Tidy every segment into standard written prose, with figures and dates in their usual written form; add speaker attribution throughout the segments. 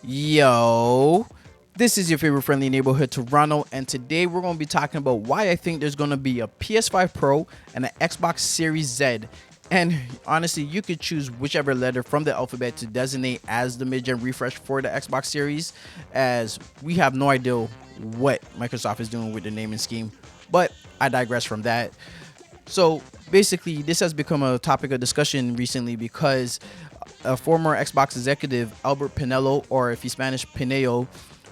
Speaker 1: Yo, this is your favorite friendly neighborhood Toronto, and today we're going to be talking about why I think there's going to be a PS5 Pro and an Xbox Series Z. And honestly, you could choose whichever letter from the alphabet to designate as the mid-gen refresh for the Xbox Series, as we have no idea what Microsoft is doing with the naming scheme. But I digress from that. So basically, this has become a topic of discussion recently because a former Xbox executive, Albert Pinello, or if he's Spanish, Pinello,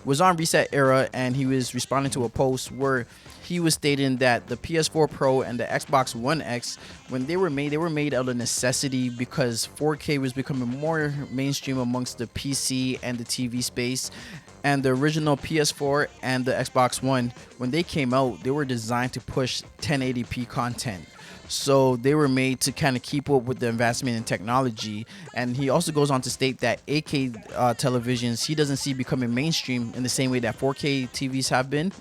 Speaker 1: was on Reset Era, and he was responding to a post where he was stating that the PS4 Pro and the Xbox One X, when they were made out of necessity because 4K was becoming more mainstream amongst the PC and the TV space. And the original PS4 and the Xbox One, when they came out, they were designed to push 1080p content. So they were made to kind of keep up with the advancement in technology. And he also goes on to state that 8K televisions he doesn't see becoming mainstream in the same way that 4K TVs have been.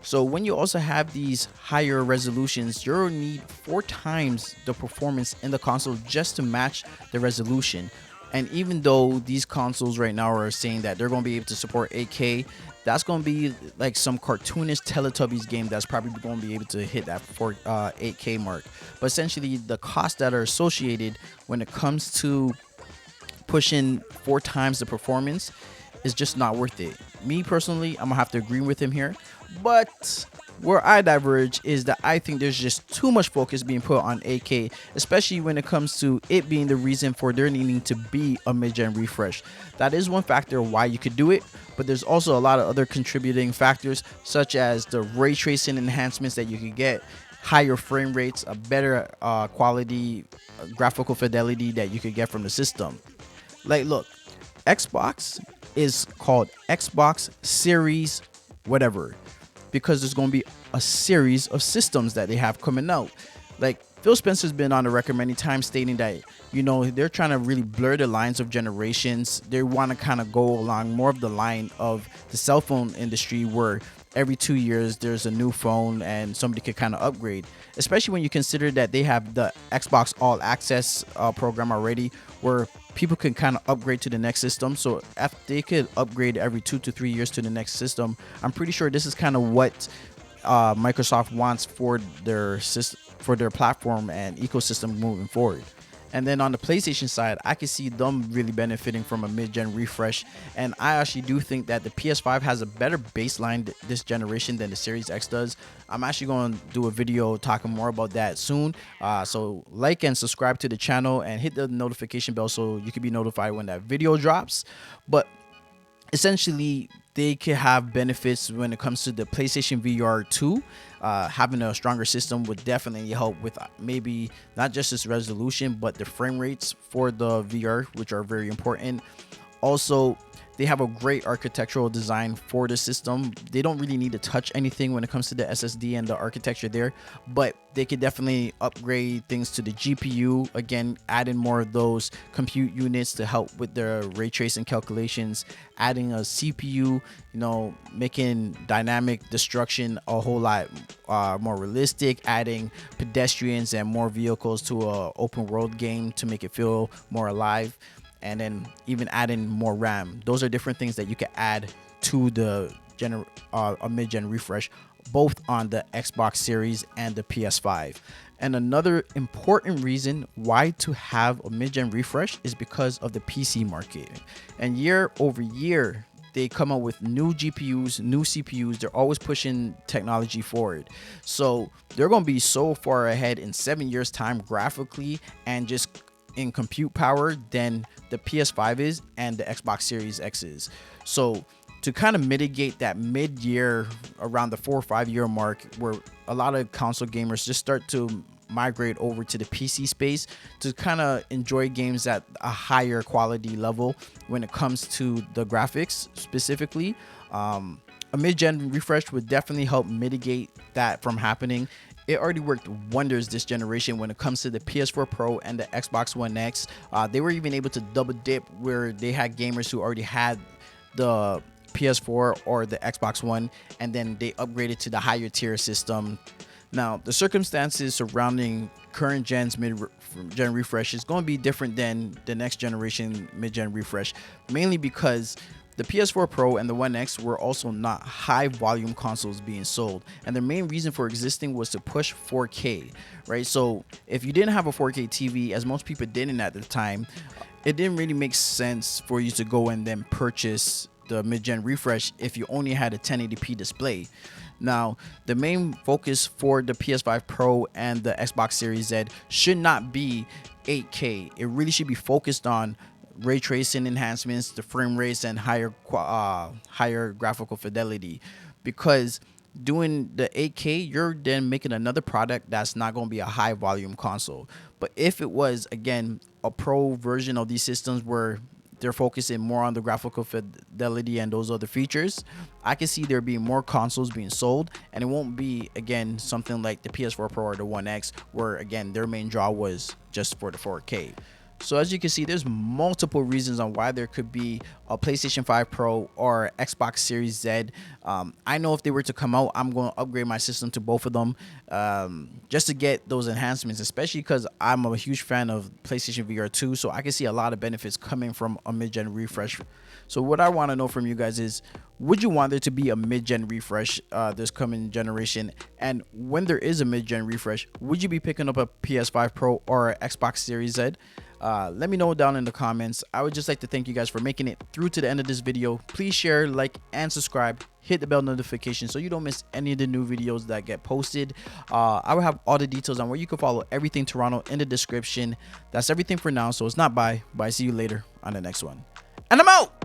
Speaker 1: So when you also have these higher resolutions, you'll need 4 times the performance in the console just to match the resolution. And even though these consoles right now are saying that they're going to be able to support 8K, that's going to be like some cartoonish Teletubbies game that's probably going to be able to hit that 8K mark. But essentially, the costs that are associated when it comes to pushing 4 times the performance is just not worth it. Me personally, I'm gonna have to agree with him here. But where I diverge is that I think there's just too much focus being put on 8K, especially when it comes to it being the reason for there needing to be a mid-gen refresh. That is one factor why you could do it, but there's also a lot of other contributing factors, such as the ray tracing enhancements that you could get, higher frame rates, a better quality graphical fidelity that you could get from the system. Like, look, Xbox is called Xbox Series whatever because there's going to be a series of systems that they have coming out. Like, Phil Spencer's been on the record many times stating that, they're trying to really blur the lines of generations. They want to kind of go along more of the line of the cell phone industry where every 2 years there's a new phone and somebody could kind of upgrade, especially when you consider that they have the Xbox All Access program already where people can kind of upgrade to the next system. So if they could upgrade every 2 to 3 years to the next system, I'm pretty sure this is kind of what Microsoft wants for their platform and ecosystem moving forward. And then on the PlayStation side, I can see them really benefiting from a mid-gen refresh. And I actually do think that the PS5 has a better baseline this generation than the Series X does. I'm actually going to do a video talking more about that soon. So like and subscribe to the channel and hit the notification bell so you can be notified when that video drops. But essentially, they could have benefits when it comes to the PlayStation VR 2. Having a stronger system would definitely help with maybe not just its resolution, but the frame rates for the VR, which are very important. Also, they have a great architectural design for the system. They don't really need to touch anything when it comes to the SSD and the architecture there, but they could definitely upgrade things to the GPU. Again, adding more of those compute units to help with their ray tracing calculations, adding a CPU, making dynamic destruction a whole lot more realistic, adding pedestrians and more vehicles to a open world game to make it feel more alive. And then even adding more RAM. Those are different things that you can add to the a mid-gen refresh, both on the Xbox Series and the PS5. And another important reason why to have a mid-gen refresh is because of the PC market. And year over year, they come out with new GPUs, new CPUs. They're always pushing technology forward. So they're going to be so far ahead in 7 years' time graphically and just in compute power than the PS5 is and the Xbox Series X is. So to kind of mitigate that mid-year around the 4 or 5 year mark where a lot of console gamers just start to migrate over to the PC space to kind of enjoy games at a higher quality level when it comes to the graphics specifically, a mid-gen refresh would definitely help mitigate that from happening. It already worked wonders this generation when it comes to the PS4 Pro and the Xbox One X. They were even able to double dip where they had gamers who already had the PS4 or the Xbox One, and then they upgraded to the higher tier system. Now, the circumstances surrounding current gen's mid-gen refresh is going to be different than the next generation mid-gen refresh, mainly because The PS4 Pro and the One X were also not high volume consoles being sold, and their main reason for existing was to push 4K, right? So if you didn't have a 4K TV, as most people didn't at the time, it didn't really make sense for you to go and then purchase the mid-gen refresh if you only had a 1080p display. Now, the main focus for the PS5 Pro and the Xbox Series Z should not be 8K. It really should be focused on ray tracing enhancements, the frame rates, and higher graphical fidelity. Because doing the 8K, you're then making another product that's not going to be a high volume console. But if it was, again, a pro version of these systems where they're focusing more on the graphical fidelity and those other features, I can see there being more consoles being sold, and it won't be, again, something like the PS4 Pro or the One X, where, again, their main draw was just for the 4K. So as you can see, there's multiple reasons on why there could be a PlayStation 5 Pro or Xbox Series Z. I know if they were to come out, I'm going to upgrade my system to both of them just to get those enhancements, especially because I'm a huge fan of PlayStation VR 2, so I can see a lot of benefits coming from a mid-gen refresh. So what I want to know from you guys is, would you want there to be a mid-gen refresh this coming generation? And when there is a mid-gen refresh, would you be picking up a PS5 Pro or a Xbox Series Z? Let me know down in the comments. I would just like to thank you guys for making it through to the end of this video. Please share, like, and subscribe. Hit the bell notification so you don't miss any of the new videos that get posted. I will have all the details on where you can follow everything Toronto in the description. That's everything for now, so it's not bye. See you later on the next one. And I'm out!